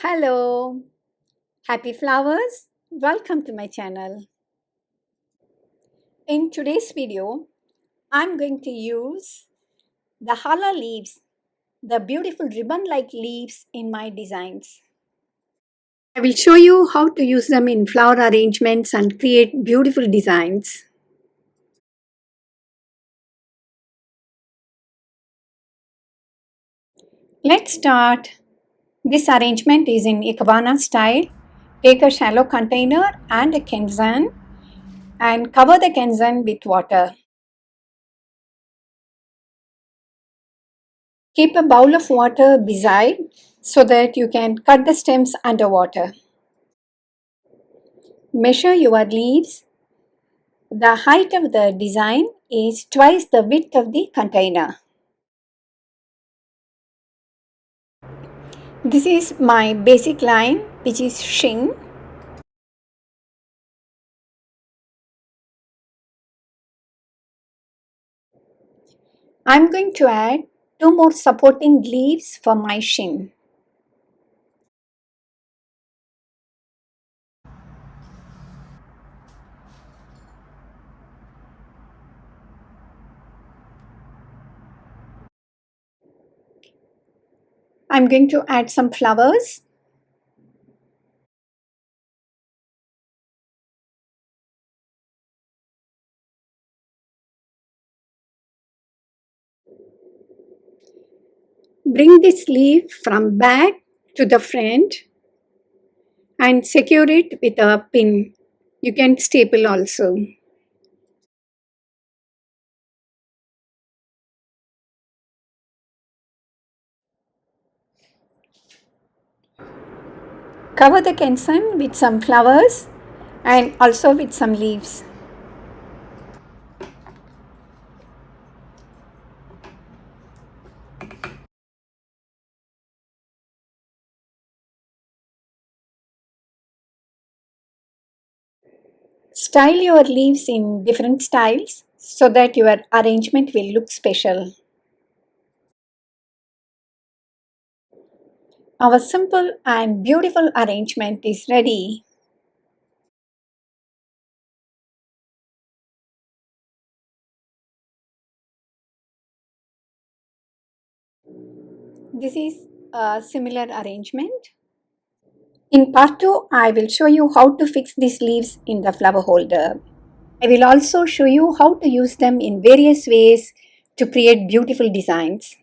Hello, happy flowers. Welcome to my channel. In today's video, I'm going to use the hala leaves, the beautiful ribbon-like leaves in my designs. I will show you how to use them in flower arrangements and create beautiful designs. Let's start. This arrangement is in Ikebana style. Take a shallow container and a kenzan and cover the kenzan with water. Keep a bowl of water beside so that you can cut the stems underwater. Measure your leaves. The height of the design is twice the width of the container. This is my basic line, which is shin. I'm going to add two more supporting leaves for my shin. I'm going to add some flowers. Bring this leaf from back to the front and secure it with a pin. You can staple also. Cover the kenzan with some flowers and also with some leaves. Style your leaves in different styles so that your arrangement will look special. Our simple and beautiful arrangement is ready. This is a similar arrangement. In part 2, I will show you how to fix these leaves in the flower holder. I will also show you how to use them in various ways to create beautiful designs.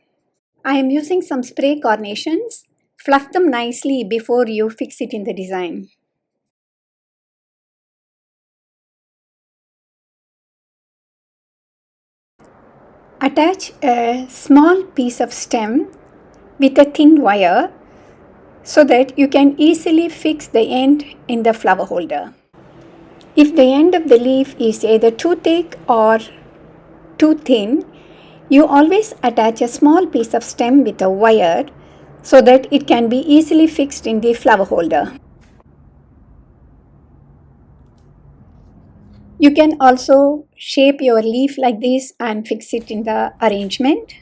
I am using some spray carnations. Fluff them nicely before you fix it in the design. Attach a small piece of stem with a thin wire so that you can easily fix the end in the flower holder. If the end of the leaf is either too thick or too thin, you always attach a small piece of stem with a wire so that it can be easily fixed in the flower holder. You can also shape your leaf like this and fix it in the arrangement.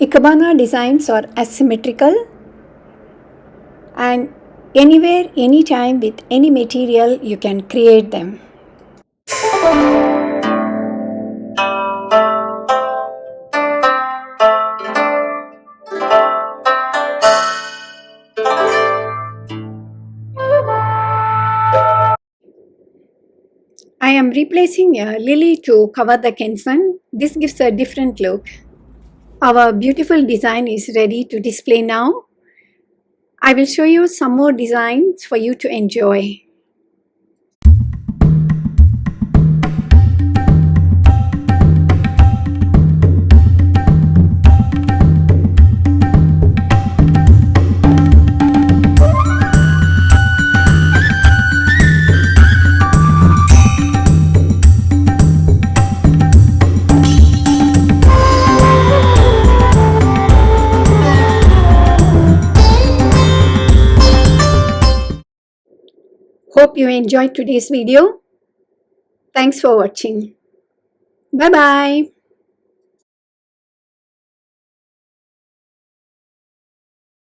Ikebana designs are asymmetrical and anywhere, anytime, with any material you can create them. I am replacing a lily to cover the kenzan. This gives a different look. Our beautiful design is ready to display now. I will show you some more designs for you to enjoy. Hope you enjoyed today's video. Thanks for watching. Bye bye.